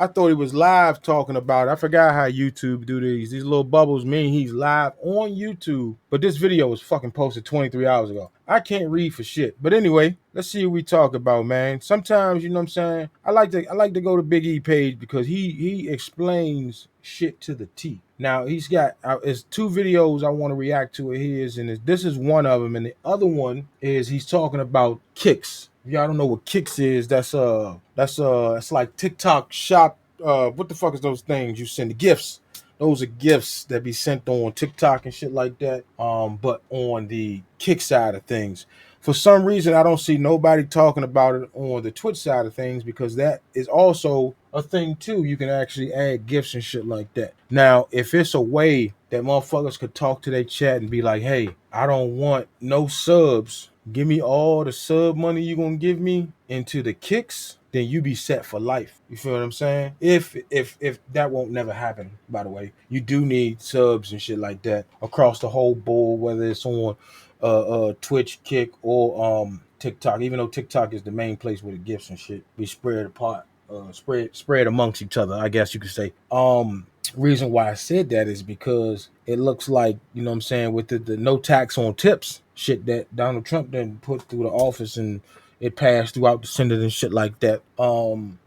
I thought he was live talking about it. I forgot how YouTube do these. These little bubbles mean he's live on YouTube. But this video was fucking posted 23 hours ago. I can't read for shit. But anyway, let's see what we talk about, man. Sometimes, you know what I'm saying? I like to go to Big E page because he explains shit to the T. Now he's got it's two videos I want to react to of his, and this is one of them, and the other one is he's talking about kicks. If y'all don't know what kicks is, it's like TikTok shop. What the fuck is those things you send? The gifts. Those are gifts that be sent on TikTok and shit like that. But on the kick side of things, for some reason, I don't see nobody talking about it on the Twitch side of things because that is also a thing too. You can actually add gifts and shit like that. Now, if it's a way that motherfuckers could talk to their chat and be like, "Hey, I don't want no subs. Give me all the sub money you gonna give me into the kicks." Then you be set for life. You feel what I'm saying? If that won't never happen, by the way, you do need subs and shit like that across the whole board, whether it's on Twitch, Kick, or TikTok. Even though TikTok is the main place where the gifts and shit be spread apart, spread amongst each other, I guess you could say. Reason why I said that is because it looks like, you know what I'm saying, with the no tax on tips shit that Donald Trump didn't put through the office and it passed throughout the Senate and shit like that,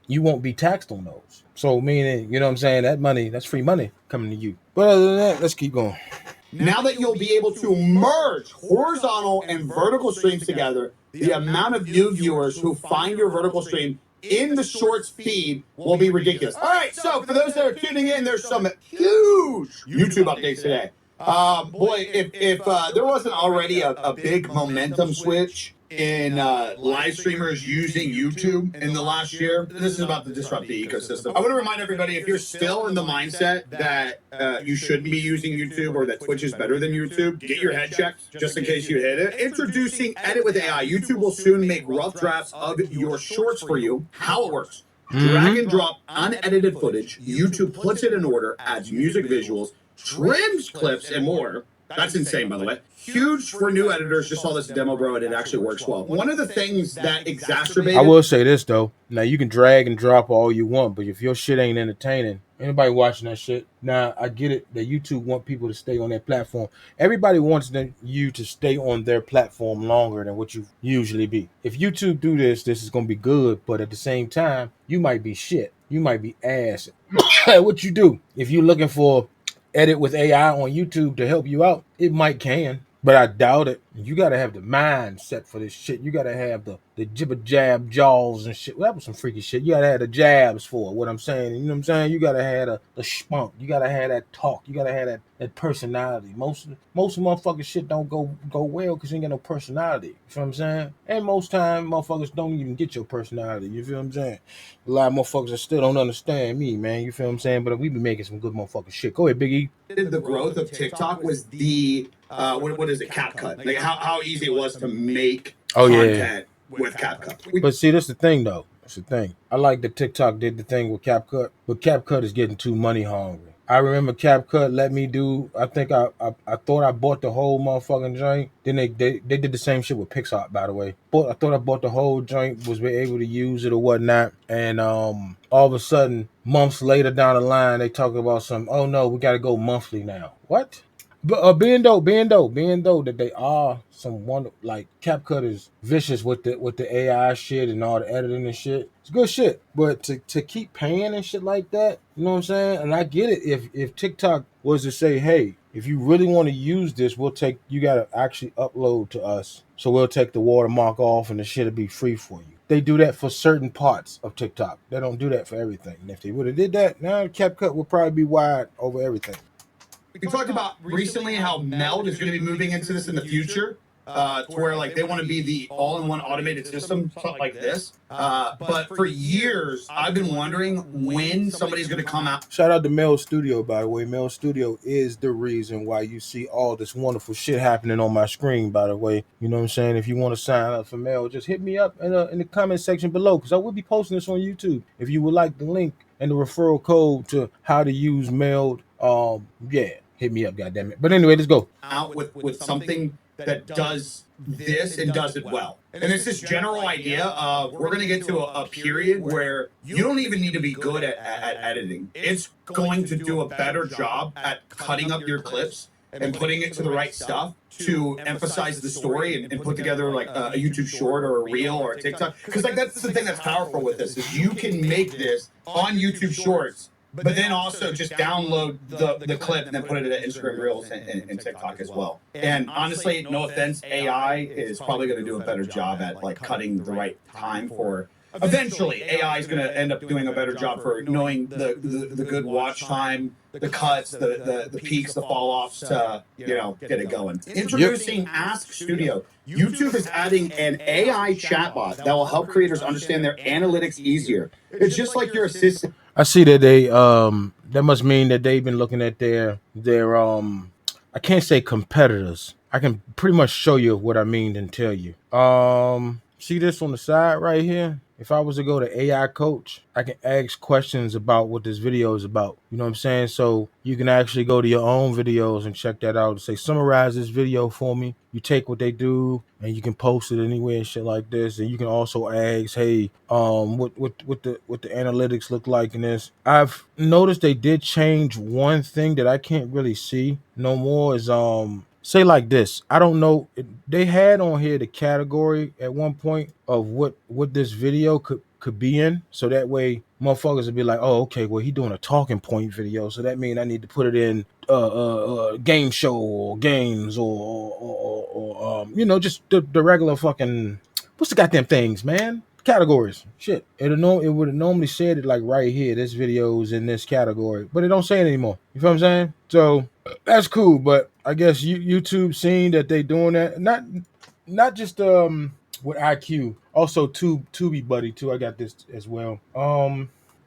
you won't be taxed on those. So meaning, you know what I'm saying, that money, that's free money coming to you. But other than that, let's keep going. Now that you'll be able to merge horizontal and vertical streams together, the amount of new viewers who find your vertical stream in the shorts feed will be ridiculous. All right, so for those that are tuning in, there's some huge YouTube updates today. Boy, if there wasn't already a big momentum switch in live streamers using YouTube in the last year, this is about to disrupt the ecosystem. I want to remind everybody, if you're still in the mindset that you shouldn't be using YouTube or that Twitch is better than YouTube, get your head checked just in case you hit it. Introducing Edit with AI. YouTube will soon make rough drafts of your shorts for you. How it works. Drag and drop unedited footage. YouTube puts it in order, adds music, visuals, trims clips, and more. That's insane, by the way. Huge for new editors. Just saw this demo, bro, and it actually works well. One of the things that exacerbated... I will say this, though. Now, you can drag and drop all you want, but if your shit ain't entertaining, anybody watching that shit, now, I get it that YouTube want people to stay on their platform. Everybody wants you to stay on their platform longer than what you usually be. If YouTube do this, this is going to be good, but at the same time, you might be shit. You might be ass. What you do? If you're looking for Edit with AI on YouTube to help you out, it might can, but I doubt it. You got to have the mindset for this shit. You got to have the jibber jab jaws and shit. Well, that was some freaky shit. You got to have the jabs for it, what I'm saying. You know what I'm saying? You got to have the spunk. You got to have that talk. You got to have that personality. Most motherfuckers shit don't go well because you ain't got no personality. You feel what I'm saying? And most time motherfuckers don't even get your personality. You feel what I'm saying? A lot of motherfuckers that still don't understand me, man. You feel what I'm saying? But we be making some good motherfucking shit. Go ahead, Big E. The growth of TikTok was the what is it, CapCut? Like how easy it was to make content with CapCut. But see, that's the thing, though. That's the thing. I like that TikTok did the thing with CapCut, but CapCut is getting too money hungry. I remember CapCut let me do. I think I thought I bought the whole motherfucking joint. Then they did the same shit with Pixar, by the way. But I thought I bought the whole joint, was able to use it or whatnot, and all of a sudden, months later down the line, they talk about some. Oh no, we got to go monthly now. What? But being though that they are some one, like CapCut is vicious with the AI shit and all the editing and shit. It's good shit. But to keep paying and shit like that, you know what I'm saying? And I get it if TikTok was to say, hey, if you really want to use this, you gotta actually upload to us. So we'll take the watermark off and the shit'll be free for you. They do that for certain parts of TikTok. They don't do that for everything. And if they would have did that, now CapCut would probably be wide over everything. We talked about recently how Meld is going to be moving into this in the future, to where like they want to be the all-in-one automated system, something like this. But for years, I've been wondering when somebody's going to come out. Shout out to Mel Studio, by the way. Mel Studio is the reason why you see all this wonderful shit happening on my screen, by the way. You know what I'm saying? If you want to sign up for Mel, just hit me up in the comment section below, because I will be posting this on YouTube. If you would like the link and the referral code to how to use Meld, yeah, hit me up, goddammit. But anyway, let's go. Out with something that does this and does it well. And it's this general idea of we're going to get to a period where you don't even need to be good at editing. It's going to do a better job at cutting up your clips and putting it to the right stuff to emphasize the story and put together like a YouTube short or a reel or a TikTok. Because like that's the thing that's powerful with this is you can make this on YouTube Shorts, but then also just download the clip and then put it into Instagram Reels and TikTok as well. And honestly, no offense, AI is probably going to do a better job at like cutting the right time for. Eventually, AI is going to end up doing a better job for knowing the good watch time, the cuts, the peaks, the fall offs to get it going. Introducing Ask Studio. YouTube is adding an AI chatbot that will help creators understand their analytics easier. It's just like your assistant. I see that they that must mean that they've been looking at their I can't say competitors. I can pretty much show you what I mean and tell you. See this on the side right here? If I was to go to AI coach, I can ask questions about what this video is about. You know what I'm saying? So you can actually go to your own videos and check that out and say, summarize this video for me. You take what they do and you can post it anywhere and shit like this. And you can also ask, hey, what the analytics look like in this. I've noticed they did change one thing that I can't really see no more is say like this. I don't know. They had on here the category at one point of what this video could be in. So that way motherfuckers would be like, oh, okay, well, he doing a talking point video. So that means I need to put it in game show or games or just the regular fucking, what's the goddamn things, man? Categories. Shit. It would have normally said it like right here. This video is in this category. But it don't say it anymore. You feel what I'm saying? So that's cool, but I guess YouTube seeing that they doing that, not just with IQ, also Tubi Buddy too. I got this as well.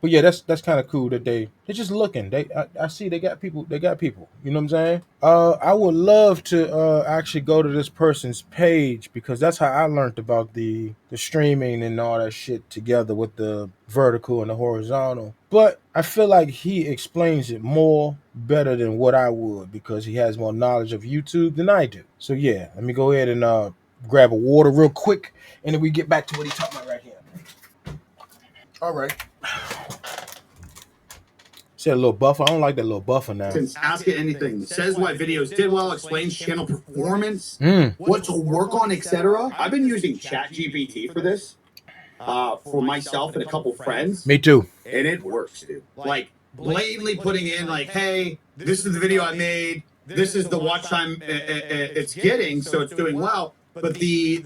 But yeah, that's kind of cool that they're just looking. I see they got people. You know what I'm saying? I would love to actually go to this person's page because that's how I learned about the streaming and all that shit together with the vertical and the horizontal. But I feel like he explains it more better than what I would because he has more knowledge of YouTube than I do. So yeah, let me go ahead and grab a water real quick, and then we get back to what he's talking about right here. All right. Said a little buffer. I don't like that little buffer now. Ask it anything. Says why videos did well, explains channel performance, what to work on, etc. I've been using ChatGPT for this, for myself and a couple friends. Me too. And it works, dude. Like blatantly putting in like, hey, this is the video I made. This is the watch time it's getting, so it's doing well. But the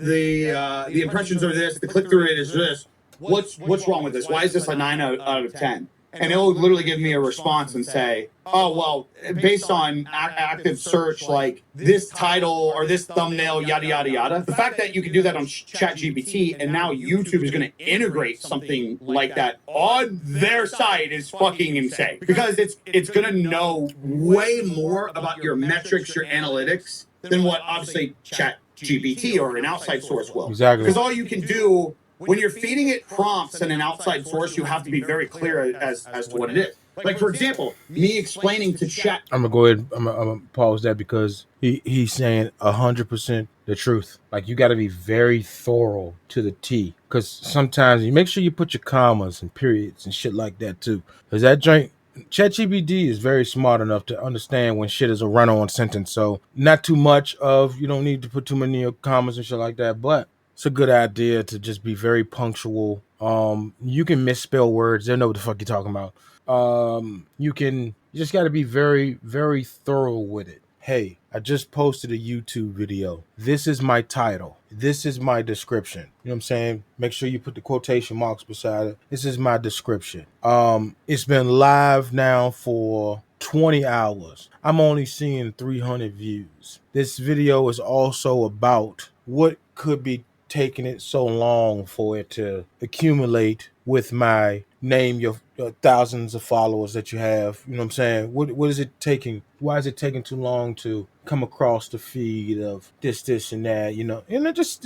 impressions are this, the click-through rate is this. What's wrong with this? Why is this a 9 out of 10? And it'll literally give me a response and say, oh, well, based on active search, like this title or this thumbnail, yada, yada, yada. The fact that you can do that on ChatGPT and now YouTube is going to integrate something like that on their site is fucking insane. Because it's going to know way more about your metrics, your analytics, than what obviously ChatGPT or an outside source will. Exactly. Because all you can do when you're feeding it prompts and an outside source, you have to be very clear as to what it is. Like, for example, me explaining to Chat. I'm going to go ahead. I'm gonna pause that because he's saying 100% the truth. Like, you got to be very thorough to the T. Because sometimes you make sure you put your commas and periods and shit like that, too. Because that joint, ChatGPT is very smart enough to understand when shit is a run-on sentence. So, not too much of, you don't need to put too many commas and shit like that. But it's a good idea to just be very punctual. You can misspell words. They know what the fuck you're talking about. You just got to be very, very thorough with it. Hey, I just posted a YouTube video. This is my title. This is my description. You know what I'm saying? Make sure you put the quotation marks beside it. This is my description. It's been live now for 20 hours. I'm only seeing 300 views. This video is also about what could be taking it so long for it to accumulate with my name your thousands of followers that you have. You know what I'm saying? What is it taking? Why is it taking too long to come across the feed of this and that, you know? And then just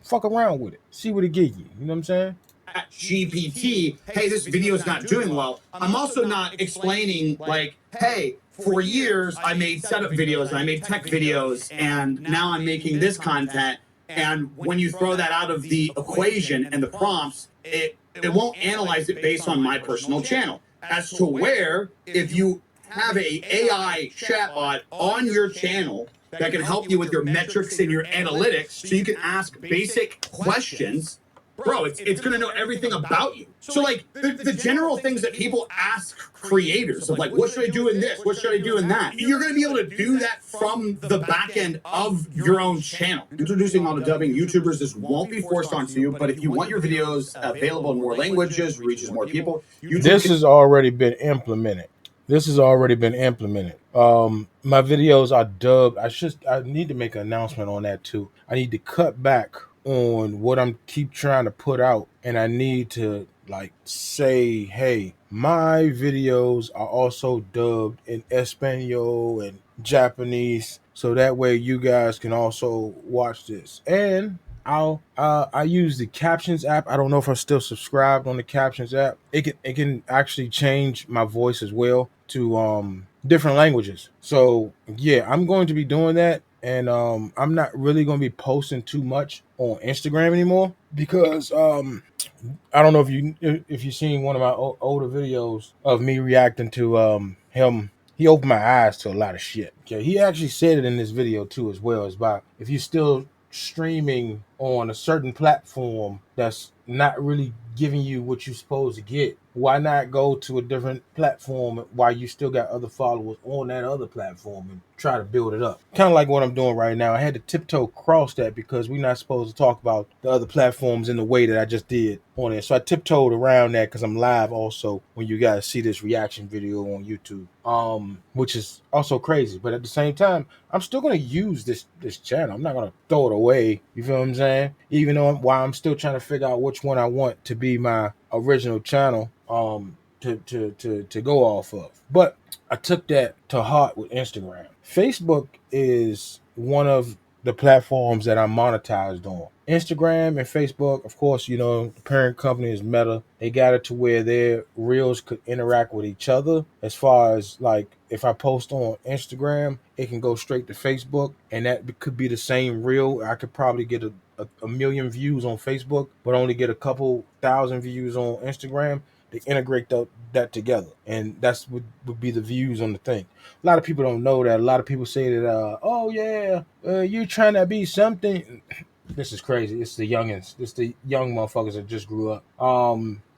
fuck around with it. See what it gives you. You know what I'm saying? Chat GPT, hey, this video is not doing well, I'm also not explaining like, hey, for years I made setup videos and I made tech videos and now I'm making this content. And when you throw that out of the equation and the prompts, it won't analyze it based on my personal channel. As to where, if you have a AI chatbot on your channel that can help you with your metrics and your analytics, so you can ask basic questions, bro, it's going to know everything about you. So like the general things that people ask creators of like, what should I do in this? What should I do in that? You're going to be able to do that from the back end of your own channel. Introducing auto dubbing YouTubers, this won't be forced onto you, but if you want your videos available in more languages, reaches more people, this has already been implemented. This has already been implemented. My videos are dubbed. I need to make an announcement on that too. I need to cut back on what I'm keep trying to put out, and I need to like say, hey, my videos are also dubbed in Espanol and Japanese, so that way you guys can also watch this. And I use the Captions app. I don't know if I'm still subscribed on the Captions app. It can actually change my voice as well to different languages. So yeah, I'm going to be doing that. And I'm not really going to be posting too much on Instagram anymore because I don't know if you've seen one of my older videos of me reacting to him. He opened my eyes to a lot of shit. Okay, he actually said it in this video too, as well as about if you're still streaming on a certain platform that's not really giving you what you're supposed to get, why not go to a different platform while you still got other followers on that other platform and try to build it up? Kind of like what I'm doing right now. I had to tiptoe across that because we're not supposed to talk about the other platforms in the way that I just did on it. So I tiptoed around that because I'm live also when you guys see this reaction video on YouTube, which is also crazy. But at the same time, I'm still gonna use this channel. I'm not gonna throw it away. You feel what I'm saying? Even though while I'm still trying to figure out which one I want to be my original channel to go off of. But I took that to heart with Instagram. Facebook is one of the platforms that I'm monetized on. Instagram and Facebook, of course, you know, the parent company is Meta. They got it to where their reels could interact with each other. As far as like, if I post on Instagram, it can go straight to Facebook, and that could be the same reel. I could probably get a million views on Facebook, but only get a couple thousand views on Instagram. They integrate that together, and that's would be the views on the thing. A lot of people don't know that. A lot of people say that, oh yeah, you're trying to be something. This is crazy. It's the youngins. It's the young motherfuckers that just grew up.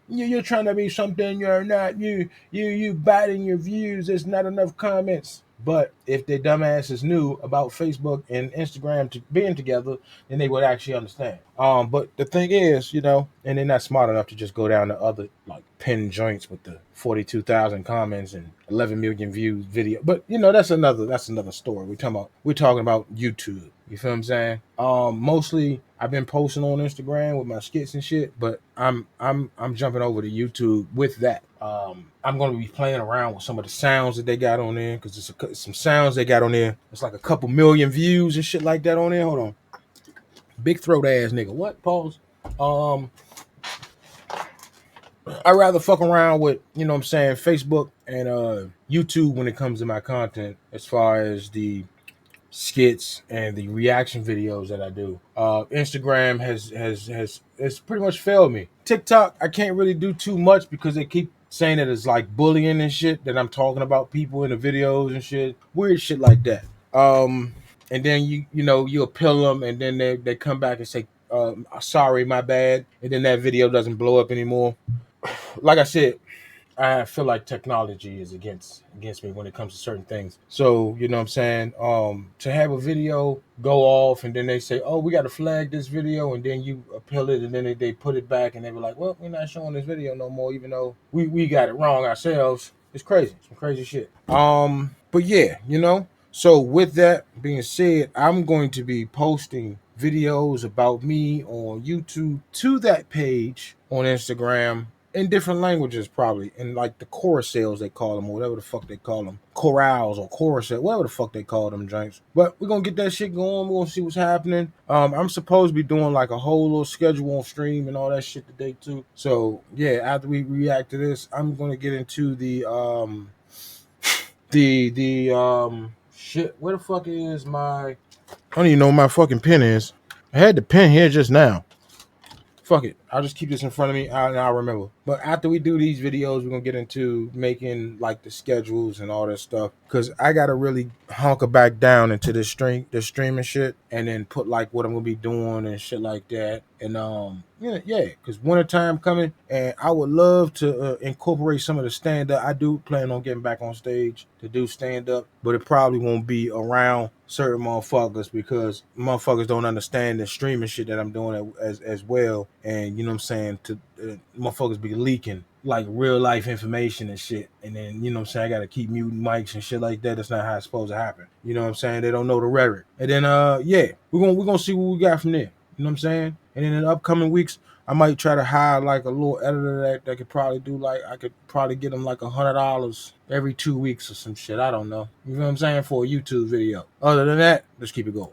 You're trying to be something you're not. You biting your views. There's not enough comments. But if their dumbasses knew about Facebook and Instagram being together, then they would actually understand. But the thing is, you know, and they're not smart enough to just go down to other like pin joints with the 42,000 comments and 11 million views video. But you know, that's another story. We're talking about YouTube. You feel what I'm saying? Mostly I've been posting on Instagram with my skits and shit, but I'm jumping over to YouTube with that. I'm going to be playing around with some of the sounds that they got on there because it's some sounds they got on there. It's like a couple million views and shit like that on there. Hold on, big throat ass nigga. What? Pause. I rather fuck around with, you know what I'm saying, Facebook and YouTube when it comes to my content as far as the skits and the reaction videos that I do. Instagram has pretty much failed me. TikTok, I can't really do too much because they keep saying that it's like bullying and shit, that I'm talking about people in the videos and shit, weird shit like that. And then you appeal them, and then they come back and say, sorry, my bad, and then that video doesn't blow up anymore. Like I said, I feel like technology is against me when it comes to certain things. So, you know what I'm saying? To have a video go off and then they say, oh, we got to flag this video, and then you appeal it, and then they put it back, and they were like, well, we're not showing this video no more, even though we got it wrong ourselves. It's crazy. Some crazy shit. But yeah, you know. So with that being said, I'm going to be posting videos about me on YouTube to that page on Instagram in different languages, probably in like the carousels they call them, or whatever the fuck they call them, chorales or carousel, whatever the fuck they call them joints. But we're gonna get that shit going. We're gonna see what's happening. I'm supposed to be doing like a whole little schedule on stream and all that shit today too. So yeah, after we react to this, I'm gonna get into the shit. Where the fuck is my? I don't even know where my fucking pen is. I had the pen here just now. Fuck it. I'll just keep this in front of me and I'll remember. But after we do these videos, we're going to get into making like the schedules and all that stuff. Because I got to really hunker back down into this streaming shit. And then put like what I'm going to be doing and shit like that. And yeah, because wintertime coming. And I would love to incorporate some of the stand-up. I do plan on getting back on stage to do stand-up. But it probably won't be around certain motherfuckers because motherfuckers don't understand the streaming shit that I'm doing as well. And you know what I'm saying, to motherfuckers be leaking like real life information and shit, and then you know what I'm saying, I gotta keep muting mics and shit like that. That's not how it's supposed to happen. You know what I'm saying? They don't know the rhetoric. And then yeah, we're gonna see what we got from there. You know what I'm saying? And then in the upcoming weeks, I might try to hire like a little editor that could probably do like, I could probably get them like $100 every 2 weeks or some shit. I don't know. You know what I'm saying? For a YouTube video. Other than that, let's keep it going.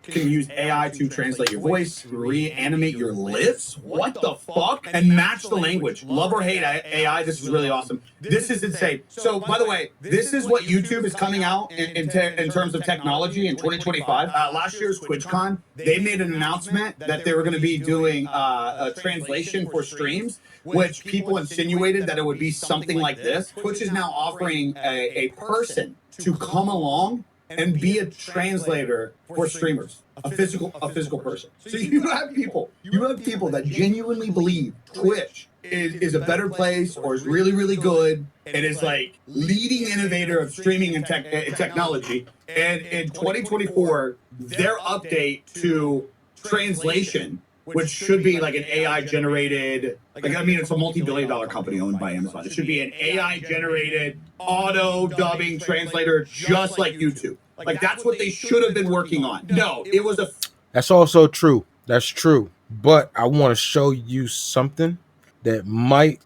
Can use AI to translate your voice, reanimate your lips. What the fuck? And match the language. Love or hate AI. This is really awesome. This is insane. So, by the way, this is what YouTube is coming out in terms of technology in 2025. Last year's TwitchCon, they made an announcement that they were going to be doing a translation for streams, which people insinuated that it would be something like this. Twitch is now offering a person to come along and be a translator for streamers, a physical person. So you have people that genuinely believe Twitch is a better place or is really, really good and is like leading innovator of streaming and technology. And in 2024, their update to translation, which should be like an AI generated, like, I mean, it's a multi-billion-dollar company owned by Amazon. It should be an AI generated auto dubbing translator, just like YouTube. Like, that's what they should have been working on. No, it was a. That's also true. That's true. But I want to show you something that might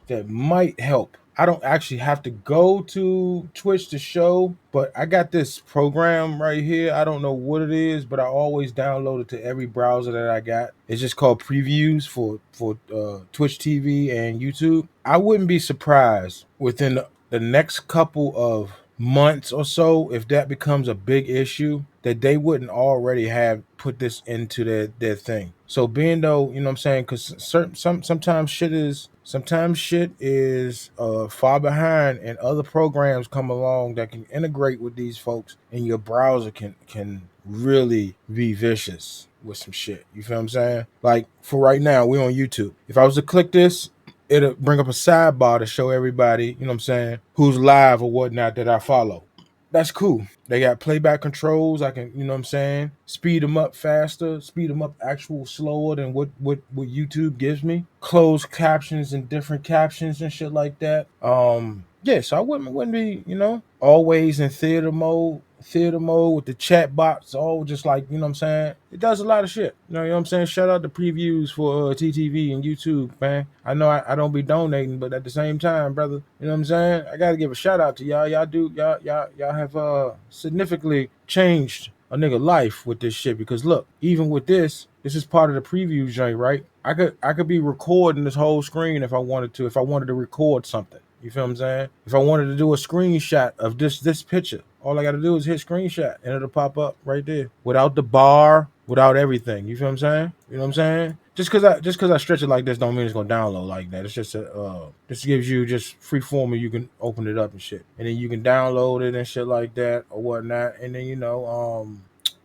help. I don't actually have to go to Twitch to show, but I got this program right here. I don't know what it is, but I always download it to every browser that I got. It's just called Previews for Twitch TV and YouTube. I wouldn't be surprised within the next couple of months or so, if that becomes a big issue, that they wouldn't already have put this into their thing. So being though, you know what I'm saying, because sometimes shit is far behind, and other programs come along that can integrate with these folks, and your browser can really be vicious with some shit. You feel what I'm saying? Like for right now, we're on YouTube. If I was to click this, it'll bring up a sidebar to show everybody, you know what I'm saying, who's live or whatnot that I follow. That's cool. They got playback controls. I can, you know what I'm saying, speed them up faster, speed them up actual slower than what YouTube gives me. Closed captions and different captions and shit like that. Yeah, so I wouldn't be, you know, always in theater mode with the chat box, all just like, you know what I'm saying? It does a lot of shit. You know what I'm saying? Shout out to Previews for TTV and YouTube, man. I know I don't be donating, but at the same time, brother, you know what I'm saying? I gotta give a shout out to y'all. Y'all have significantly changed a nigga life with this shit, because look, even with this is part of the preview joint, right? I could be recording this whole screen if I wanted to record something. You feel what I'm saying? If I wanted to do a screenshot of this picture, all I got to do is hit screenshot and it'll pop up right there without the bar, without everything. You feel what I'm saying? You know what I'm saying? Just because I stretch it like this don't mean it's gonna download like that. It's just this gives you just free form and you can open it up and shit, and then you can download it and shit like that or whatnot, and then you know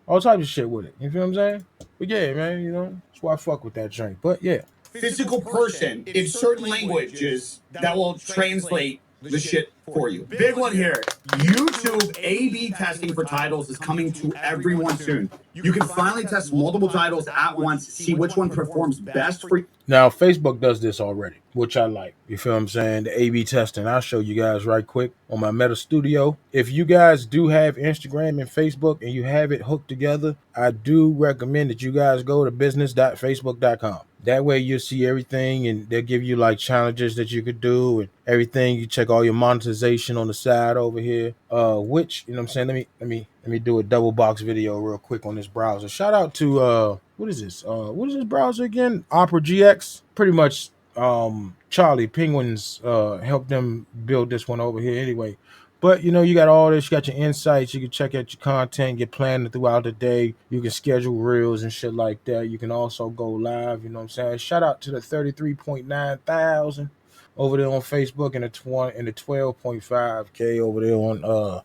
all types of shit with it. You feel what I'm saying? But yeah, man, you know that's why I fuck with that drink. But yeah. Physical person in certain languages that will translate the shit for you. Big one here. YouTube A/B testing for titles is coming to everyone soon. You can finally test multiple titles at once, see which one performs best for you. Now, Facebook does this already, which I like. You feel what I'm saying? The A/B testing. I'll show you guys right quick on my Meta Studio. If you guys do have Instagram and Facebook and you have it hooked together, I do recommend that you guys go to business.facebook.com. That way you'll see everything, and they'll give you like challenges that you could do and everything. You check all your monetization on the side over here. Which, you know what I'm saying? Let me do a double box video real quick on this browser. Shout out to what is this? What is this browser again? Opera GX. Pretty much Charlie Penguins helped them build this one over here anyway. But you know, you got all this, you got your insights, you can check out your content, get planned throughout the day, you can schedule reels and shit like that. You can also go live, you know what I'm saying? Shout out to the 33.9 thousand over there on Facebook and the 12.5K over there on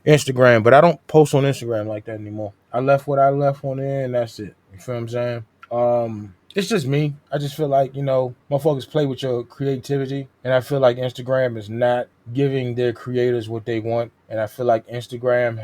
Instagram. But I don't post on Instagram like that anymore. I left what I left on there and that's it. You feel what I'm saying? It's just me. I just feel like, you know, motherfuckers play with your creativity. And I feel like Instagram is not giving their creators what they want. And I feel like Instagram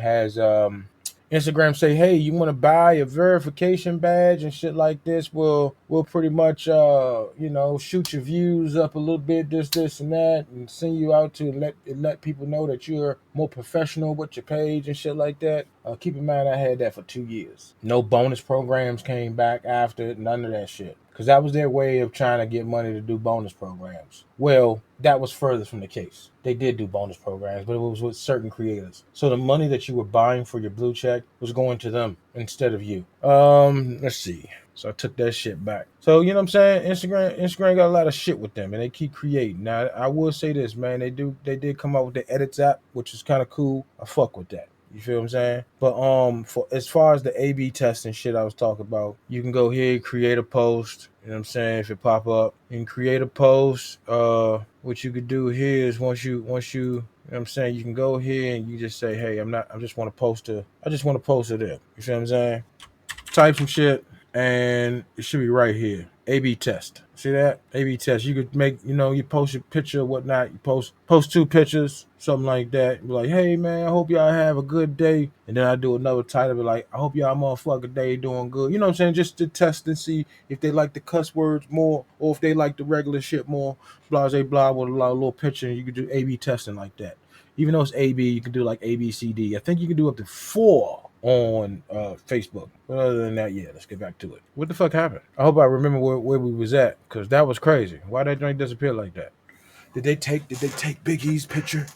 say, hey, you want to buy a verification badge and shit like this? We'll pretty much you know, shoot your views up a little bit, this and that, and send you out to let people know that you're more professional with your page and shit like that. Keep in mind, I had that for 2 years. No bonus programs came back after it, none of that shit. Because that was their way of trying to get money to do bonus programs. Well, that was further from the case. They did do bonus programs, but it was with certain creators. So the money that you were buying for your blue check was going to them instead of you. Let's see. So I took that shit back. So you know what I'm saying? Instagram got a lot of shit with them, and they keep creating. Now I will say this, man. They did come out with the edits app, which is kind of cool. I fuck with that. You feel what I'm saying? But for as far as the A/B testing shit I was talking about, you can go here, create a post. You know what I'm saying? If it pop up, you can create a post. What you could do here is once you know what I'm saying, you can go here and you just say, hey, I just want to post it there. You feel what I'm saying? Type some shit and it should be right here. A/B test. See that? A/B test. You could make, you know, you post your picture or whatnot. You post two pictures, something like that. Be like, hey man, I hope y'all have a good day. And then I do another title, be like, I hope y'all motherfucking day doing good. You know what I'm saying? Just to test and see if they like the cuss words more or if they like the regular shit more. Blah blah blah with a little picture. And you could do A/B testing like that. Even though it's A/B, you can do like ABCD. I think you can do up to 4 on Facebook. But other than that, yeah, let's get back to it. What the fuck happened? I hope I remember where we was at, because that was crazy. Why that joint disappear like that? Did they take Big E's picture?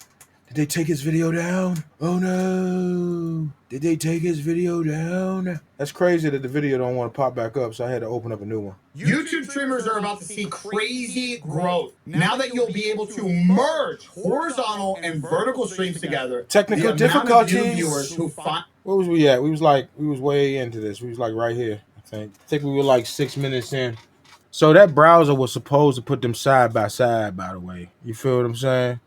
Did they take his video down? Oh no! Did they take his video down? That's crazy that the video don't want to pop back up, so I had to open up a new one. YouTube streamers are about to see crazy growth now that you'll be able to merge horizontal and vertical streams together. Technical difficulties. Viewers who find Where was we at? We was way into this. We was like right here. I think we were like 6 minutes in. So that browser was supposed to put them side by side, by the way. You feel what I'm saying?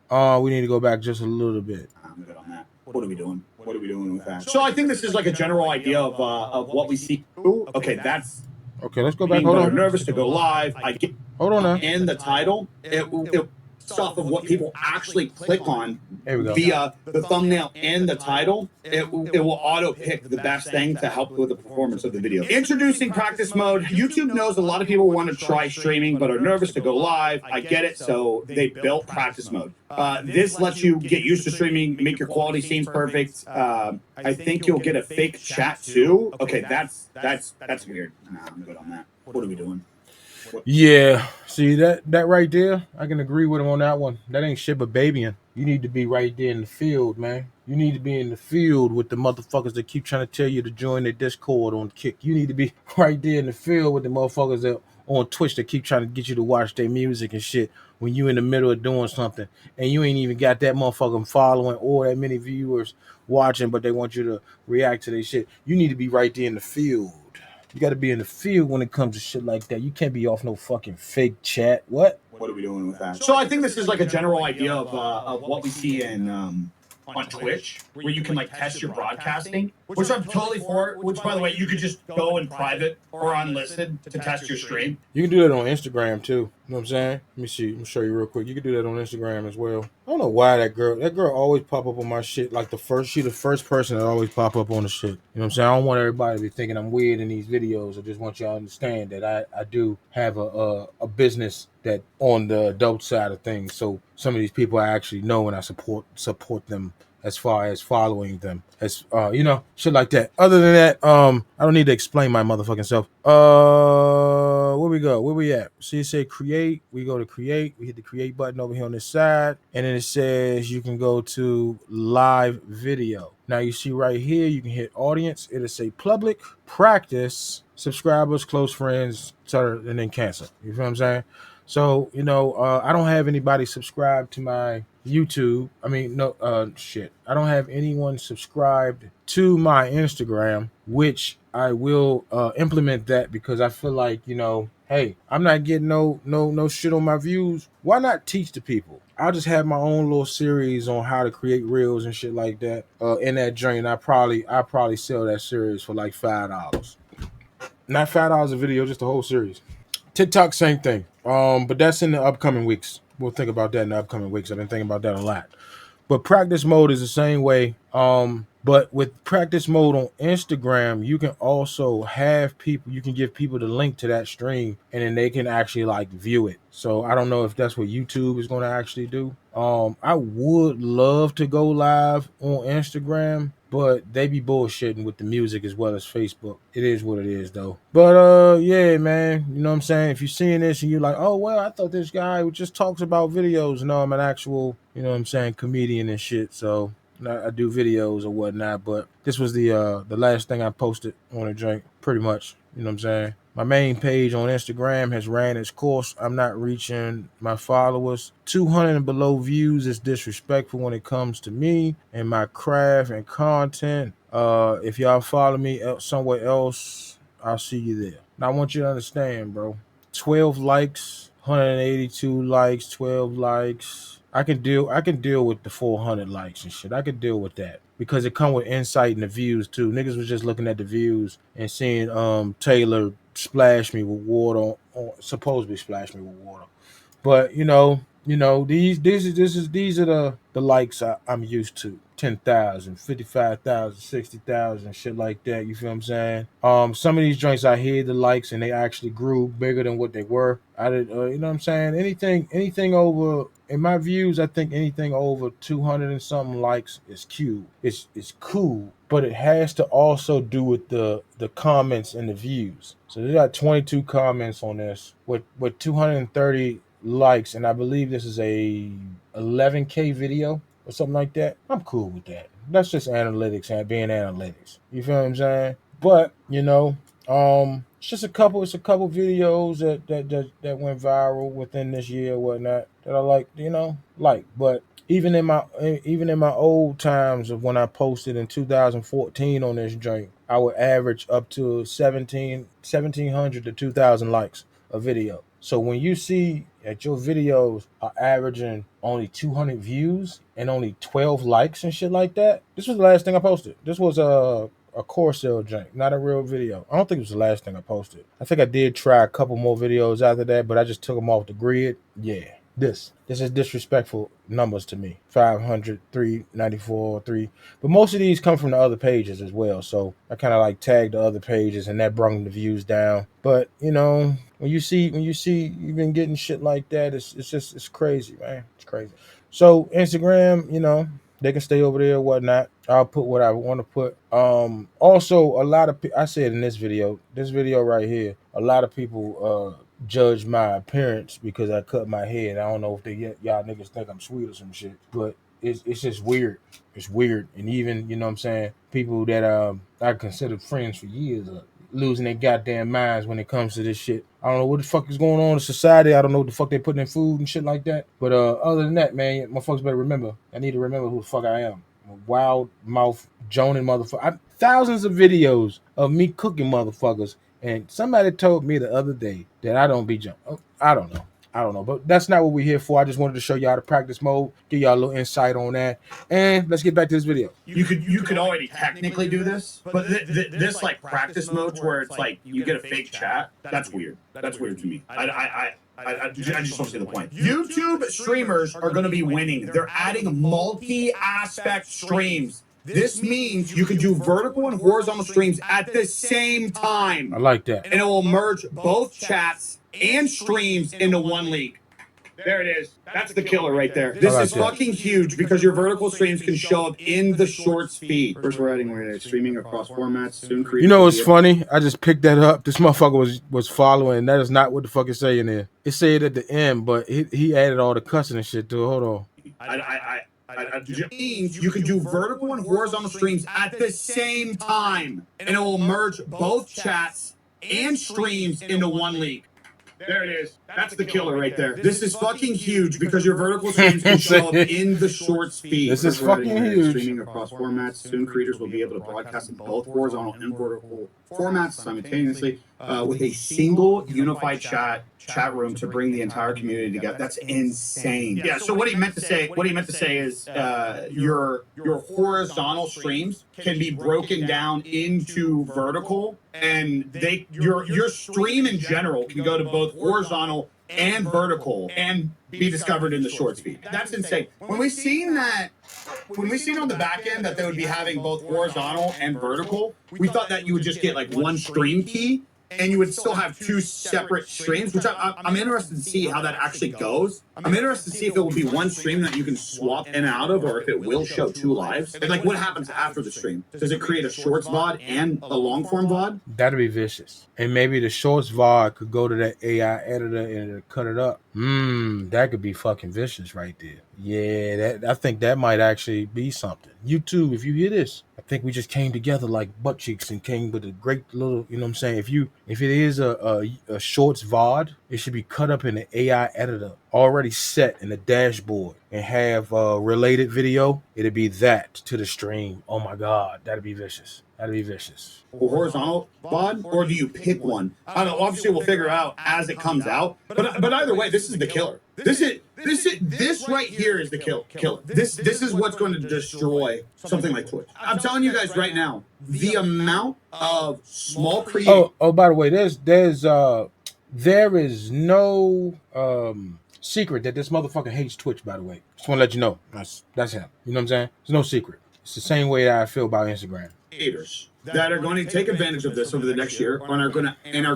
We need to go back just a little bit. I'm good on that. What are we doing? What are we doing with that? So I think this is like a general idea of what we see. Ooh, okay, that's okay. Let's go back. Hold on. Nervous to go live. I get hold on now. In the title, it off of what people actually click on via the thumbnail and the title, it will auto pick the best thing to help with the performance of the video. Introducing practice mode. YouTube knows a lot of people want to try streaming but are nervous to go live. I get it, so they built practice mode. This lets you get used to streaming, make your quality scenes perfect. I think you'll get a fake chat too. Okay, that's weird. Nah, I'm good on that. What are we doing? Yeah, see that right there, I can agree with him on that one. That ain't shit but babying. You need to be right there in the field, man. You need to be in the field with the motherfuckers that keep trying to tell you to join their Discord on Kick. You need to be right there in the field with the motherfuckers that on Twitch that keep trying to get you to watch their music and shit when you in the middle of doing something and you ain't even got that motherfucking following or that many viewers watching, but they want you to react to their shit. You need to be right there in the field. You got to be in the field when it comes to shit like that. You can't be off no fucking fake chat. What are we doing with that? So I think this is like a general idea of what we see in on Twitch, where you can like test your broadcasting, which I'm totally for. Which, by the way, you could just go in private or unlisted to test your stream. You can do that on Instagram too. You know what I'm saying? Let me see. Let me show you real quick. You can do that on Instagram as well. I don't know why that girl always pop up on my shit. Like the first person that always pop up on the shit. You know what I'm saying? I don't want everybody to be thinking I'm weird in these videos. I just want y'all to understand that I do have a business that on the adult side of things. So some of these people I actually know and I support them as far as following them, as shit like that. Other than that, I don't need to explain my motherfucking self. Where we go? Where we at? See, it say create. We go to create. We hit the create button over here on this side, and then it says you can go to live video. Now you see right here, you can hit audience. It'll say public, practice, subscribers, close friends, etc., and then cancel. You feel what I'm saying? So, I don't have anybody subscribed to my YouTube. I mean, no, shit. I don't have anyone subscribed to my Instagram, which I will implement that because I feel like, hey, I'm not getting no shit on my views. Why not teach the people? I'll just have my own little series on how to create reels and shit like that. In that joint, I probably sell that series for like $5. Not $5 a video, just the whole series. TikTok, same thing. But that's in the upcoming weeks. We'll think about that in the upcoming weeks. I've been thinking about that a lot. But practice mode is the same way. But with practice mode on Instagram, you can also have people, you can give people the link to that stream and then they can actually like view it. So I don't know if that's what YouTube is going to actually do. I would love to go live on Instagram, but they be bullshitting with the music as well as Facebook. It is what it is though. But yeah, man, you know what I'm saying? If you're seeing this and you're like, oh well, I thought this guy who just talks about videos. No, I'm an actual, you know what I'm saying, comedian and shit. So I do videos or whatnot, but this was the last thing I posted on a drink, pretty much. You know what I'm saying? My main page on Instagram has ran its course. I'm not reaching my followers. 200 and below views is disrespectful when it comes to me and my craft and content. If y'all follow me somewhere else, I'll see you there. Now I want you to understand, bro. 12 likes, 182 likes, 12 likes. I can deal with the 400 likes and shit. I could deal with that because it come with insight and the views too. Niggas was just looking at the views and seeing Taylor splash me with water, or supposedly splash me with water. But these are the likes I'm used to. 10,000, 55,000, 60,000, shit like that. You feel what I'm saying? Some of these joints I hear the likes and they actually grew bigger than what they were. I did, you know what I'm saying? Anything over, in my views, I think anything over 200 and something likes is cute. It's cool, but it has to also do with the comments and the views. So they got 22 comments on this with 230 likes, and I believe this is a 11K video or something like that. I'm cool with that. That's just analytics and being analytics. You feel what I'm saying? But it's just a couple videos that went viral within this year or whatnot that I like. But even in my old times of when I posted in 2014 on this joint, I would average up to 1,700 to 2,000 likes a video. So when you see that your videos are averaging only 200 views and only 12 likes and shit like that, this was the last thing I posted. This was a core sale jank, not a real video. I don't think it was the last thing I posted. I think I did try a couple more videos after that, but I just took them off the grid. Yeah. This is disrespectful numbers to me. 500, 394, 3. But most of these come from the other pages as well. So I kind of like tagged the other pages and that brought the views down. But when you see you've been getting shit like that, it's crazy, man. It's crazy. So Instagram, they can stay over there or whatnot. I'll put what I want to put. Also, a lot of I said in this video right here, a lot of people judge my appearance because I cut my head. I don't know if y'all niggas think I'm sweet or some shit, but it's just weird. It's weird, and even you know what I'm saying, people that I considered friends for years are losing their goddamn minds when it comes to this shit. I don't know what the fuck is going on in society. I don't know what the fuck they putting in food and shit like that. But other than that, man, my folks better remember. I need to remember who the fuck I am. I'm a wild mouth Jonin motherfucker. Thousands of videos of me cooking motherfuckers. And somebody told me the other day that I don't be jump. I don't know, but that's not what we're here for. I just wanted to show y'all the practice mode, give y'all a little insight on that, and let's get back to this video. You could already technically do this, but this like practice mode where it's like you get a fake chat. That's weird. That's weird to me. I just don't see the point. YouTube streamers are going to be winning. They're adding multi-aspect streams. This means you can do vertical and horizontal streams at the same time. I like that. And it will merge both chats and streams into one league. There it is. That's the killer right there. This like is that. fucking huge because your vertical streams can show up in the shorts feed. First, we're adding streaming across formats. Soon, You know what's funny? I just picked that up. This motherfucker was following. And that is not what the fuck it's saying there. It said at the end, but he added all the cussing and shit to it. Hold on. You can do vertical and horizontal streams at the same time, and it will merge both chats and streams into one leak. There it is. That's the killer right there. This is fucking huge because your vertical streams can show up in the shorts feed. This is fucking huge. Streaming across formats. Soon, creators will be able to broadcast in both horizontal and vertical formats simultaneously with a single unified chat room to bring the entire community together. That's insane. Yeah. So what he meant to say is your horizontal streams can be broken down into vertical, and your stream in general can go to both horizontal and vertical and be discovered in the shorts feed. That's insane. When we seen on the back end that they would be having both horizontal and vertical, we thought that you would just get like one stream key and you would still have two separate streams, which I'm interested to see how that actually goes. I'm interested to see if it will be one stream that you can swap in and out of, or if it will show two lives. And like, what happens after the stream? Does it create a shorts VOD and a long form VOD? That'd be vicious. And maybe the shorts VOD could go to that AI editor and it'll cut it up. That could be fucking vicious right there. Yeah, I think that might actually be something. YouTube, if you hear this, I think we just came together like butt cheeks and came with a great little, you know what I'm saying? If it is a shorts VOD, it should be cut up in an AI editor, already set in the dashboard, and have related video. It'd be that to the stream. Oh my God, that'd be vicious. That'd be vicious. Horizontal VOD, or do you pick one? I don't know. Obviously, we'll figure out as it comes out. But either way, this is the killer. This right here is the killer. This is what's going to destroy something like Twitch. I'm telling you guys right now, the amount of small creators. Oh, by the way, there is no secret that this motherfucker hates Twitch. By the way, just want to let you know that's him. You know what I'm saying? There's no secret. It's the same way that I feel about Instagram. Creators that are going to take advantage of this over the next year and are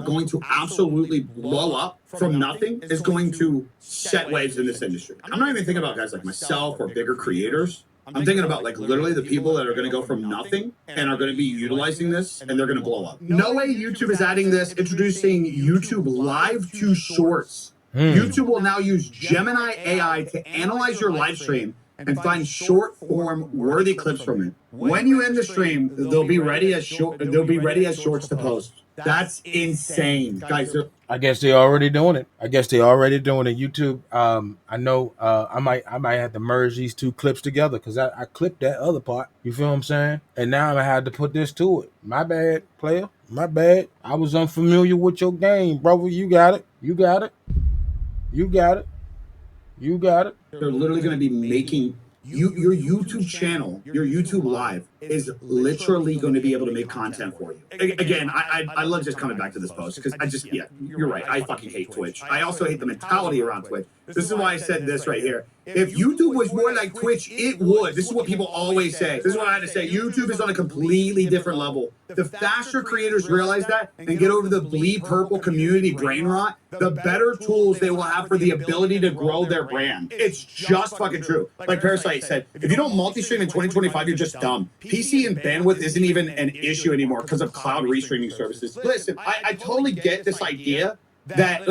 going to absolutely blow up from nothing is going to set waves in this industry. I'm not even thinking about guys like myself or bigger creators. I'm thinking about like literally the people that are going to go from nothing and are going to be utilizing this, and they're going to blow up. No way YouTube is adding this, introducing YouTube Live to Shorts. YouTube will now use Gemini AI to analyze your live stream and find short form worthy clips from it. When you end the stream, they'll be ready as shorts to post. That's insane, guys. I guess they're already doing it. YouTube. I know. I might have to merge these two clips together because I clipped that other part. You feel what I'm saying? And now I had to put this to it. My bad, player. My bad. I was unfamiliar with your game, brother. You got it. They're literally going to be making your YouTube channel, your YouTube Live is literally going to be able to make content for you. Again, I love just coming back to this post because you're right. I fucking hate Twitch. I also hate the mentality around Twitch. This is why I said this right here. If YouTube was more like Twitch, it would. This is what people always say. This is what I had to say. YouTube is on a completely different level. The faster creators realize that and get over the bleed purple community brain rot, the better tools they will have for the ability to grow their brand. It's just fucking true. Like Parasite said, if you don't multi-stream in 2025, you're just dumb. PC and bandwidth isn't even an issue anymore because of cloud restreaming services. Listen, I totally get this idea that...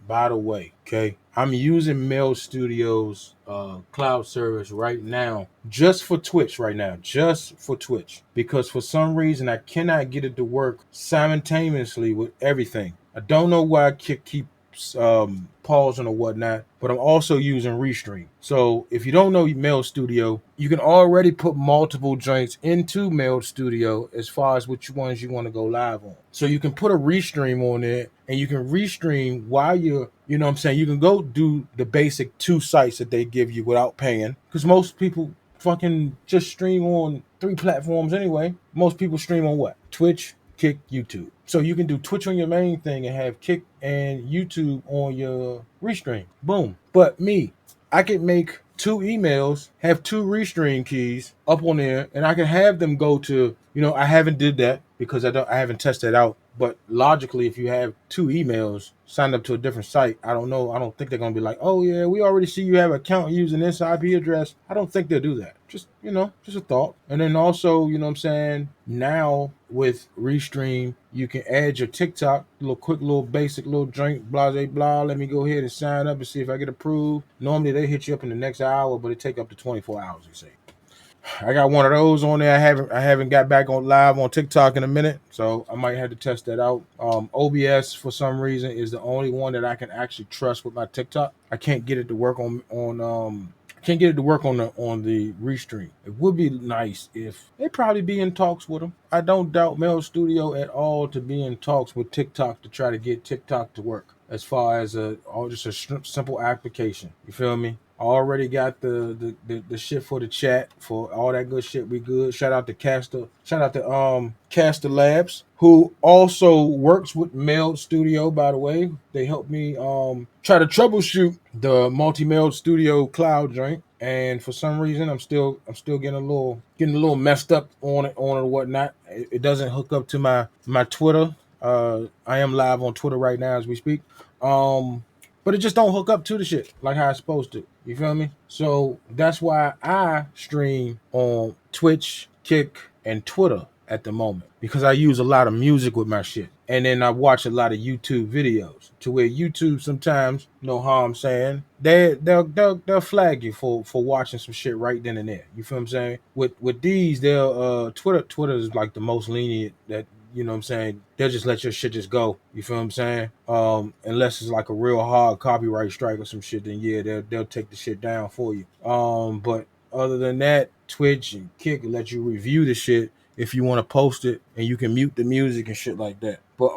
By the way, okay, I'm using Mail Studios cloud service right now, just for Twitch because for some reason I cannot get it to work simultaneously with everything. I don't know why I keep pausing or whatnot, but I'm also using Restream. So if you don't know Mail Studio, you can already put multiple joints into Mail Studio as far as which ones you want to go live on. So you can put a Restream on it, and you can Restream while you're, you know what I'm saying, you can go do the basic 2 sites that they give you without paying, because most people fucking just stream on 3 platforms anyway. Most people stream on what? Twitch, Kick, YouTube. So you can do Twitch on your main thing and have Kick and YouTube on your Restream. Boom. But me, I can make 2 emails, have 2 Restream keys up on there, and I can have them go to, you know, I haven't did that because I haven't tested that out. But logically, if you have two emails signed up to a different site, I don't know. I don't think they're gonna be like, oh yeah, we already see you have an account using this IP address. I don't think they'll do that. Just just a thought. And then also, you know what I'm saying, now with Restream, you can add your TikTok, little quick little basic little drink, blah blah blah. Let me go ahead and sign up and see if I get approved. Normally they hit you up in the next hour, but it take up to 24 hours, you say. I got one of those on there. I haven't got back on live on TikTok in a minute, so I might have to test that out. OBS for some reason is the only one that I can actually trust with my TikTok. I can't get it to work on I can't get it to work on the Restream. It would be nice if they probably be in talks with them. I don't doubt Mel Studio at all to be in talks with TikTok to try to get TikTok to work as far as just a simple application. You feel me? I already got the shit for the chat for all that good shit. We good. Shout out to Caster. Shout out to Caster Labs, who also works with Meld Studio. By the way, they helped me try to troubleshoot the multi-Meld Studio cloud joint. And for some reason, I'm still getting a little messed up on it or whatnot. It doesn't hook up to my Twitter. I am live on Twitter right now as we speak. But it just don't hook up to the shit like how it's supposed to. You feel me? So that's why I stream on Twitch, Kick, and Twitter at the moment, because I use a lot of music with my shit. And then I watch a lot of YouTube videos, to where YouTube sometimes, you know how I'm saying, they'll flag you for watching some shit right then and there. You feel what I'm saying? With these, they'll Twitter is like the most lenient that, you know what I'm saying, they'll just let your shit just go. You feel what I'm saying? Unless it's like a real hard copyright strike or some shit, then yeah, they'll take the shit down for you. But other than that, Twitch and Kick let you review the shit if you want to post it, and you can mute the music and shit like that. But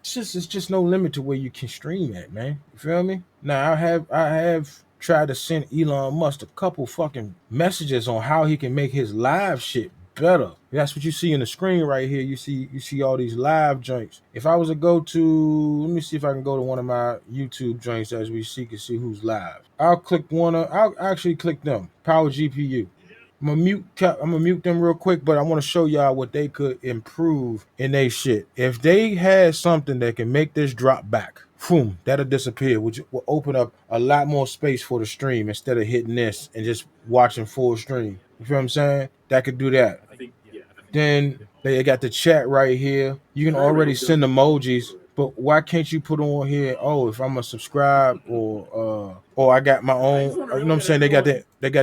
it's just no limit to where you can stream at, man. You feel me? Now I have tried to send Elon Musk a couple fucking messages on how he can make his live shit better. That's what you see in the screen right here. You see all these live joints. If I was to go to, let me see if I can go to one of my YouTube joints as we see and see who's live. I'll actually click them. Power GPU. I'm gonna mute them real quick, but I want to show y'all what they could improve in their shit. If they had something that can make this drop back, boom, that'll disappear, which will open up a lot more space for the stream instead of hitting this and just watching full stream. You feel what I'm saying? That could do that. Then they got the chat right here. You can already send emojis, but why can't you put on here? Oh, if I'm a subscribe or I got my own. You know what I'm saying? They got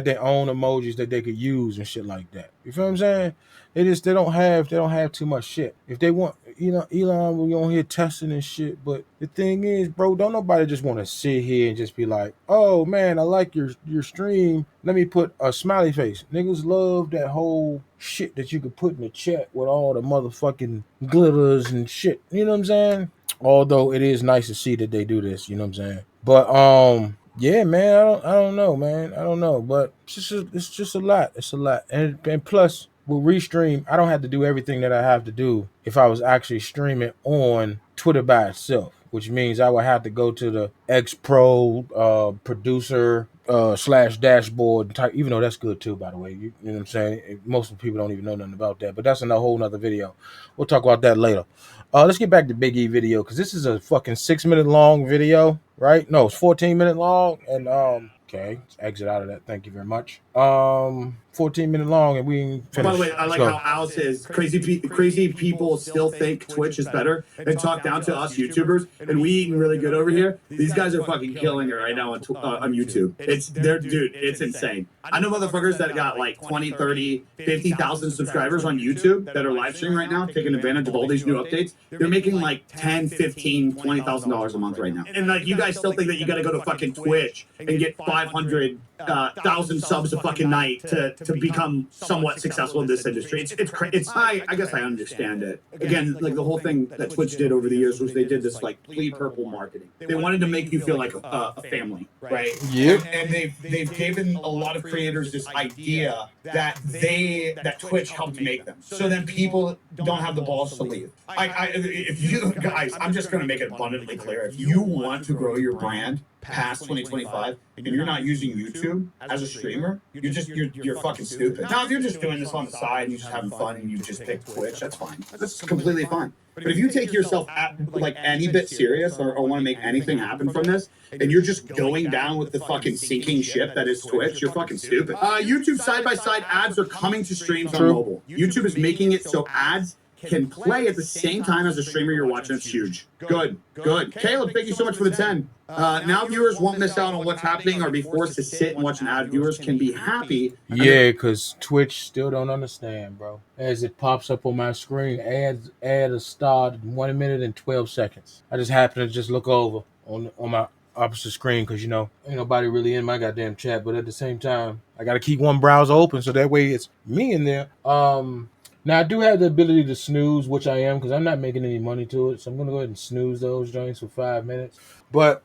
their own emojis that they could use and shit like that. You feel what I'm saying? They don't have too much shit. If they want, Elon will be on here testing and shit. But the thing is, bro, don't nobody just want to sit here and just be like, oh man, I like your stream. Let me put a smiley face. Niggas love that whole shit that you could put in the chat with all the motherfucking glitters and shit. You know what I'm saying? Although it is nice to see that they do this, you know what I'm saying? But yeah, man, I don't know, man. I don't know, but it's just a lot. It's a lot, and plus with Restream, I don't have to do everything that I have to do if I was actually streaming on Twitter by itself, which means I would have to go to the X Pro producer slash dashboard type, even though that's good too, by the way. You know what I'm saying? Most people don't even know nothing about that, but that's a whole nother video. We'll talk about that later. Let's get back to Big E video, because this is a fucking 6-minute long video, right? No, it's 14-minute long, and okay, let's exit out of that. Thank you very much. 14-minute long, and we finished. By the way, I like how Al says crazy people still think Twitch is better and talk down to us YouTubers, and we eating really good over here. These guys are fucking killing it right now on YouTube. It's insane. I know motherfuckers that got like 20, 30, 50,000 subscribers on YouTube that are live streaming right now, taking advantage of all these new updates. They're making like 10, 15, $20,000 a month right now. And like, you guys still think that you got to go to fucking Twitch and get 500,000 subs a fucking night to become somewhat successful in this industry. I guess I understand it. Again, like the whole thing that Twitch did over the years was they did this like plea purple marketing. They wanted to make you feel like a family, right? Yep. And they've given a lot of creators this idea that Twitch helped make them. So then people don't have the balls to leave. If you guys, I'm just going to make it abundantly clear. If you want to grow your brand past 2025 and you're not using YouTube YouTube as a streamer, you're fucking stupid. Now, if you're just doing this on the side and you're just having fun and you just pick Twitch, that's fine. That's completely fine. But if you take yourself like any bit serious or want to make anything happen from this, and you're just going down with the fucking sinking ship that is Twitch, you're fucking stupid. YouTube side-by-side ads are coming to streams on mobile. YouTube is making it so ads can play at the same time as the streamer you're watching. It's huge. Good. Caleb, thank you so much for the 10. Now viewers won't miss out on what's happening or be forced to sit and watch an ad. Viewers can be happy. Yeah, because Twitch still don't understand, bro. As it pops up on my screen, add a start in 1 minute and 12 seconds. I just happen to just look over on my opposite screen because, you know, ain't nobody really in my goddamn chat. But at the same time, I got to keep one browser open so that way it's me in there. Now, I do have the ability to snooze, which I am because I'm not making any money to it. So I'm going to go ahead and snooze those joints for 5 minutes. But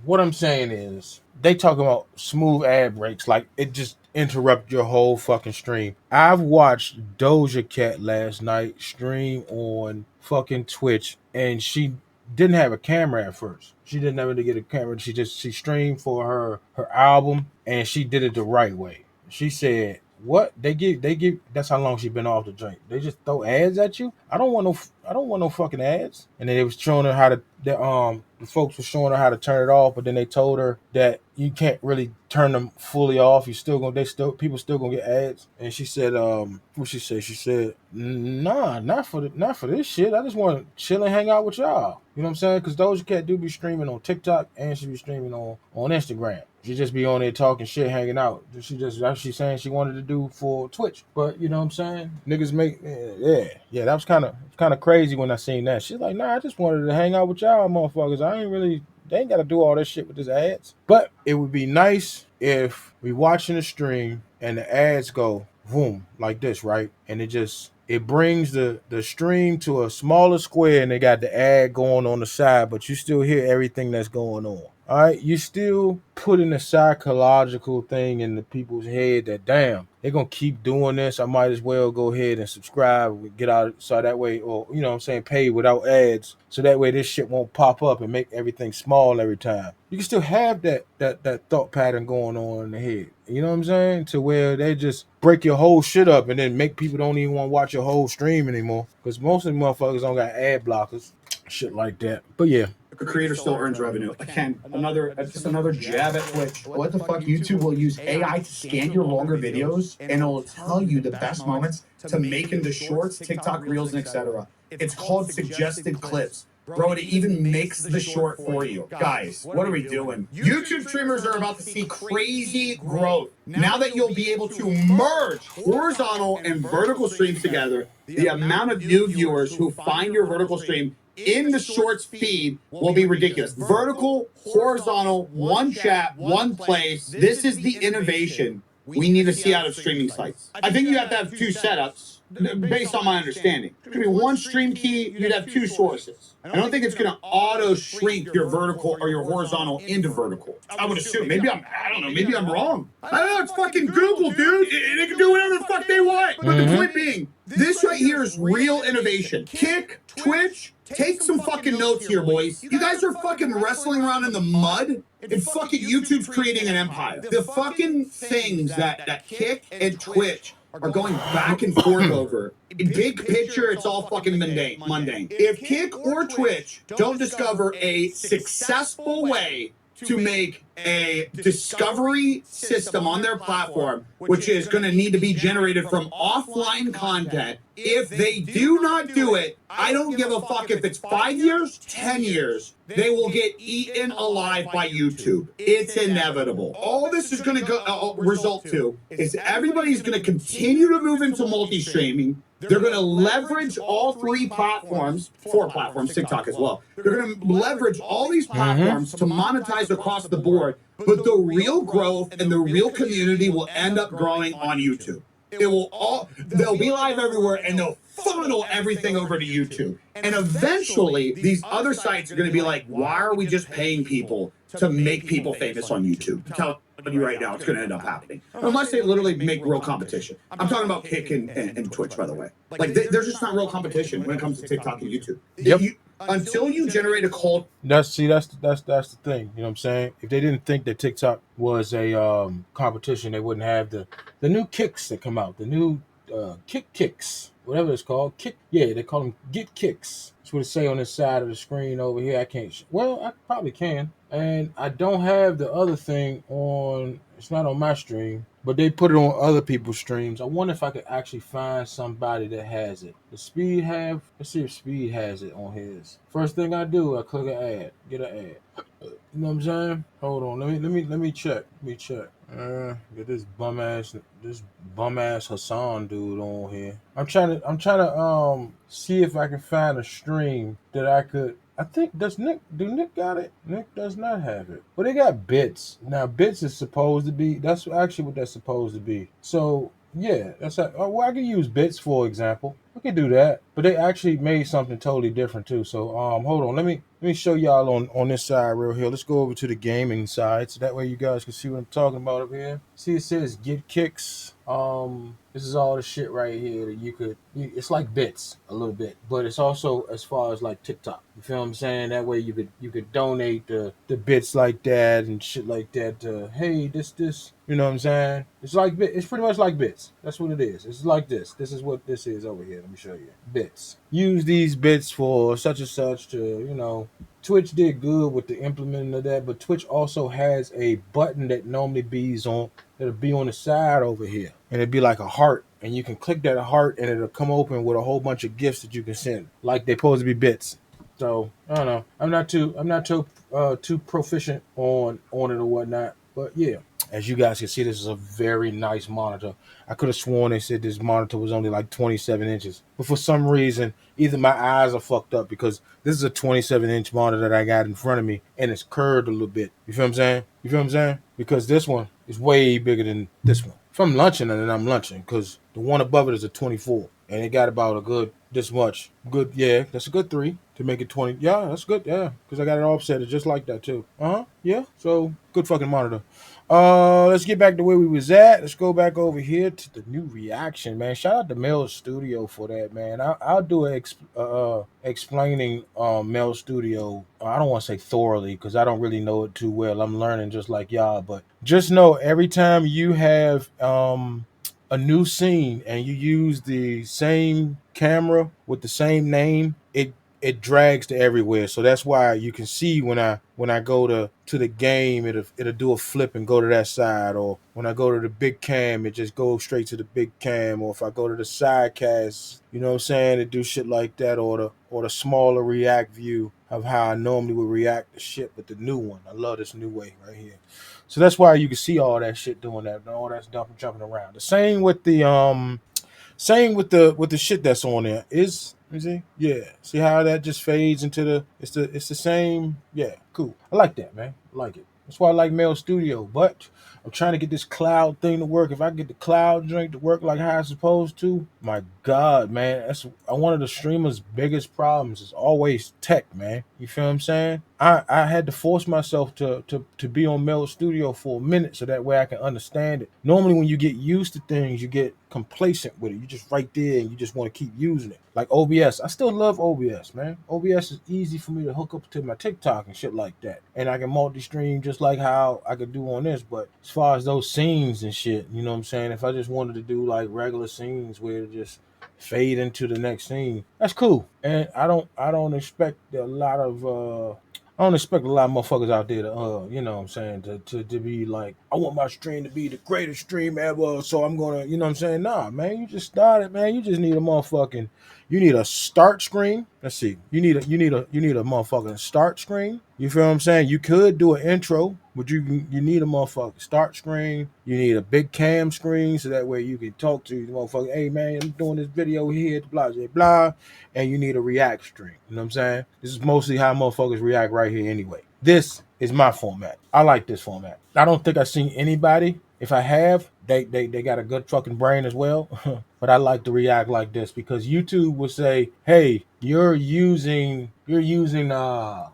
what I'm saying is they talk about smooth ad breaks. Like it just interrupt your whole fucking stream. I've watched Doja Cat last night stream on fucking Twitch and she didn't have a camera at first. She didn't have to get a camera. She streamed for her album and she did it the right way. She said, what they give that's how long she's been off the drink. They just throw ads at you. I don't want no fucking ads. And then they was showing her how to the folks were showing her how to turn it off, but then they told her that you can't really turn them fully off. People still gonna get ads. And she said, what she said? She said, nah, not for this shit. I just want to chill and hang out with y'all. You know what I'm saying? Because Doja Cat do be streaming on TikTok and she be streaming on Instagram. She just be on there talking shit, hanging out. She's saying she wanted to do for Twitch. But you know what I'm saying? Niggas make yeah. That was kind of crazy when I seen that. She's like, nah, I just wanted to hang out with y'all motherfuckers. They ain't got to do all that shit with this ads. But it would be nice if we watching the stream and the ads go boom like this, right? And it brings the stream to a smaller square and they got the ad going on the side, but you still hear everything that's going on. All right, you still putting a psychological thing in the people's head that, damn, they're going to keep doing this. I might as well go ahead and subscribe, get out, so that way, or, you know what I'm saying, pay without ads, so that way this shit won't pop up and make everything small every time. You can still have that thought pattern going on in the head. You know what I'm saying? To where they just break your whole shit up and then make people don't even want to watch your whole stream anymore. Because most of the motherfuckers don't got ad blockers. Shit like that. But yeah. The creator still earns revenue. Again, just another jab at Twitch. What the fuck? YouTube will use AI to scan your longer videos and it'll tell you the best moments to make into shorts, TikTok reels, and etc. It's called suggested clips. Bro, it even makes the short for you. Guys, what are we doing? YouTube streamers are about to see crazy growth. Now that you'll be able to merge horizontal and vertical streams together, the amount of new viewers who find your vertical stream in the shorts feed will be ridiculous. Vertical, horizontal, one chat, one place. This is the innovation we need to see out of streaming sites. I think you have to have two setups based on my understanding. It's going to be one stream key, you'd have two sources. I don't think it's going to auto shrink your vertical or your horizontal into vertical. I would assume. Maybe I'm wrong. I don't know, it's fucking Google, dude. They can do whatever the fuck they want. But the point being, this right here is real innovation. Kick, Twitch, take some fucking notes here, boys. You guys are fucking wrestling around in the mud, and fucking YouTube's creating an empire. The fucking things that Kick and Twitch are going back and forth over. In big picture, it's all fucking mundane. If Kick or Twitch don't discover a successful way to make a discovery system on their platform, which is going to need to be generated from offline content. If they do not do it, I don't give a fuck if it's 5 years, 10 years, they will get eaten alive by YouTube. It's inevitable. All this is going to result to is everybody's going to continue to move into multi-streaming. They're going to leverage all three platforms, 4 platforms, TikTok as well. They're going to leverage all these platforms to monetize across the board, but the real growth and the real community will end up growing on YouTube. They'll be live everywhere and they'll funnel everything over to YouTube. And eventually, these other sites are going to be like, why are we just paying people to make people famous on YouTube? I'm telling you right now, it's going to end up happening. Unless they literally make real competition. I'm talking about Kick and Twitch, by the way. Like, there's just not real competition when it comes to TikTok and YouTube. Yep. until you generate a cult. That's the thing. You know what I'm saying? If they didn't think that TikTok was a competition, they wouldn't have the new kicks that come out, the new kicks, whatever it's called. Kick, yeah, they call them get kicks. That's what it say on the side of the screen over here. I can't. Well, I probably can, and I don't have the other thing on. It's not on my stream, but they put it on other people's streams. I wonder if I could actually find somebody that has it. Does Speed have? Let's see if Speed has it on his. First thing I do, I click an ad, get an ad. You know what I'm saying? Hold on, let me check. Let me check. Get this bum ass Hassan dude on here. I'm trying to see if I can find a stream that I could. I think do Nick got it? Nick does not have it. But they got bits. Now bits is supposed to be, that's actually what that's supposed to be. So yeah, well, I can use bits for example. I can do that. But they actually made something totally different too. So hold on, let me show y'all on this side real here. Let's go over to the gaming side so that way you guys can see what I'm talking about up here. See, it says get kicks. This is all the shit right here that it's like bits a little bit, but it's also as far as like TikTok. You feel what I'm saying? That way you could donate the bits like that and shit like that. Hey, this, you know what I'm saying? It's pretty much like bits. That's what it is. It's like this. This is what this is over here. Let me show you. Bits. Use these bits for such and such to, you know. Twitch did good with the implementing of that, but Twitch also has a button that normally it'll be on the side over here, and it'd be like a heart, and you can click that heart, and it'll come open with a whole bunch of gifts that you can send, like they're supposed to be bits. So I don't know. I'm not too proficient on it or whatnot, but yeah. As you guys can see, this is a very nice monitor. I could have sworn they said this monitor was only like 27 inches. But for some reason, either my eyes are fucked up because this is a 27-inch monitor that I got in front of me and it's curved a little bit. You feel what I'm saying? You feel what I'm saying? Because this one is way bigger than this one. If I'm lunching, then I'm lunching because the one above it is a 24. And it got about a good this much. Good, yeah, that's a good 3 to make it 20. Yeah, that's good, yeah. Because I got it offset just like that too. Yeah. So good fucking monitor. Let's get back to where we was at. Let's go back over here to the new reaction, man. Shout out to Mel Studio for that, man. I'll do explaining Mel Studio. I don't want to say thoroughly because I don't really know it too well. I'm learning just like y'all, but just know every time you have a new scene and you use the same camera with the same name, it drags to everywhere. So that's why you can see when I go to the game, it'll do a flip and go to that side, or when I go to the big cam, it just goes straight to the big cam, or if I go to the side cast, you know what I'm saying, it do shit like that, or the smaller react view of how I normally would react to shit, but the new one. I love this new way right here. So that's why you can see all that shit doing that, all that's jumping around. The same with the shit that's on there. You see? Yeah. See how that just fades into it's the same. Yeah, cool. I like that, man. I like it. That's why I like Mail Studio. But I'm trying to get this cloud thing to work. If I get the cloud drink to work like how it's supposed to, my God, man, that's one of the streamers' biggest problems is always tech, man. You feel what I'm saying? I had to force myself to be on Mail Studio for a minute so that way I can understand it. Normally when you get used to things, you get complacent with it. You just right there and you just want to keep using it. Like OBS. I still love OBS, man. OBS is easy for me to hook up to my TikTok and shit like that. And I can multi-stream just like how I could do on this. But as far as those scenes and shit, you know what I'm saying? If I just wanted to do like regular scenes where it just fade into the next scene, that's cool. And I don't expect a lot of I don't expect a lot of motherfuckers out there to, you know what I'm saying, to be like, I want my stream to be the greatest stream ever, so I'm gonna, you know what I'm saying? Nah, man, you just started, man. You just need you need a start screen. Let's see, you need a motherfucking start screen. You feel what I'm saying? You could do an intro, but you need a motherfucking start screen. You need a big cam screen so that way you can talk to the motherfucker. Hey man, I'm doing this video here, blah blah blah, and you need a react stream. You know what I'm saying? This is mostly how motherfuckers react right here anyway. This is my format. I like this format. I don't think I've seen anybody. If I have, they got a good fucking brain as well. But I like to react like this because YouTube will say, "Hey, you're using videos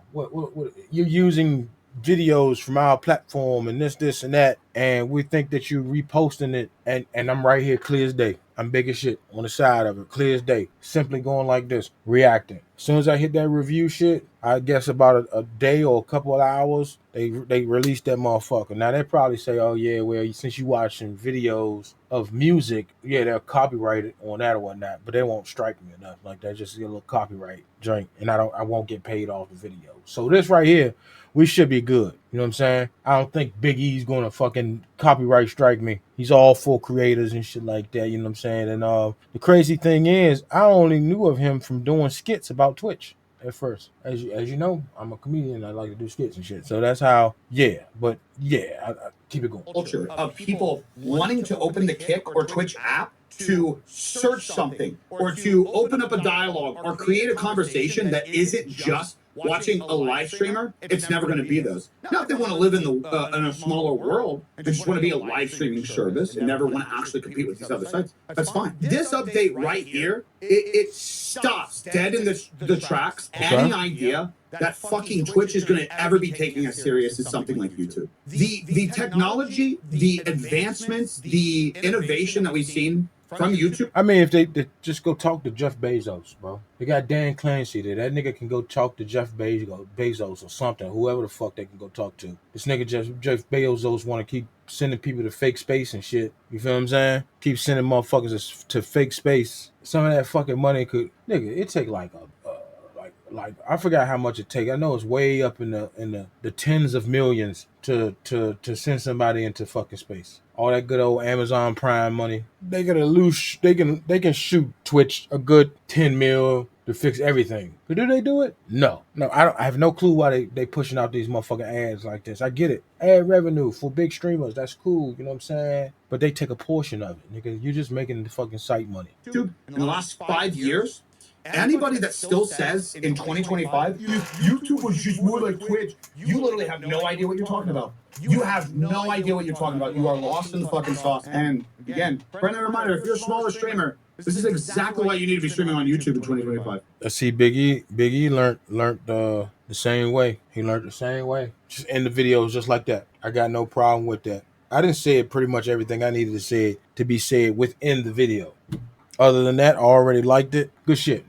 from our platform and this and that, and we think that you're reposting it." And I'm right here clear as day. I'm big as shit on the side of it, clear as day. Simply going like this, reacting. As soon as I hit that review shit, I guess about a day or a couple of hours, they released that motherfucker. Now they probably say, oh yeah, well since you watching videos of music, yeah, they'll copyright it on that or whatnot, but they won't strike me enough like that. Just a little copyright drink, and I won't get paid off the video. So this right here, we should be good. You know what I'm saying? I don't think Big E's gonna fucking copyright strike me. He's all for creators and shit like that. You know what I'm saying? And the crazy thing is, I only knew of him from doing skits about Twitch at first. As you know, I'm a comedian. I like to do skits and shit. So that's how. Yeah, but yeah, I keep it going. Culture of people wanting to open the Kick or Twitch app to search something or to open up a dialogue or create a conversation that isn't just watching a live streamer. It's never going to be those. Now, if they want to live in a smaller world and just want to be a live streaming service and never want to actually compete with these other sites, that's fine. This update right here, it stops dead in the tracks any idea that fucking Twitch is going to ever be taking as serious as something like YouTube. The technology, the advancements, the innovation that we've seen from YouTube. I mean, if they just go talk to Jeff Bezos, bro. They got Dan Clancy there. That nigga can go talk to Jeff Bezos or something. Whoever the fuck they can go talk to. This nigga Jeff Bezos want to keep sending people to fake space and shit. You feel what I'm saying? Keep sending motherfuckers to fake space. Some of that fucking money could, nigga, it take like I forgot how much it take. I know it's way up in the tens of millions to send somebody into fucking space. All that good old Amazon Prime money. They can shoot Twitch a good 10 mil to fix everything. But do they do it? No. I have no clue why they pushing out these motherfucking ads like this. I get it. Ad revenue for big streamers, that's cool, you know what I'm saying? But they take a portion of it, nigga. You're just making the fucking site money. Dude, in the last 5 years, anybody that still says in 2025, YouTube was just more like Twitch, you literally have no idea what you're talking about. You have no idea what you're talking about. You are lost in the fucking sauce. And again, friendly reminder, if you're a smaller streamer, this is exactly why you need to be streaming on YouTube in 2025. I see Big E learned the same way. He learned the same way. Just end the videos just like that. I got no problem with that. I didn't say pretty much everything I needed to say to be said within the video. Other than that, I already liked it. Good shit.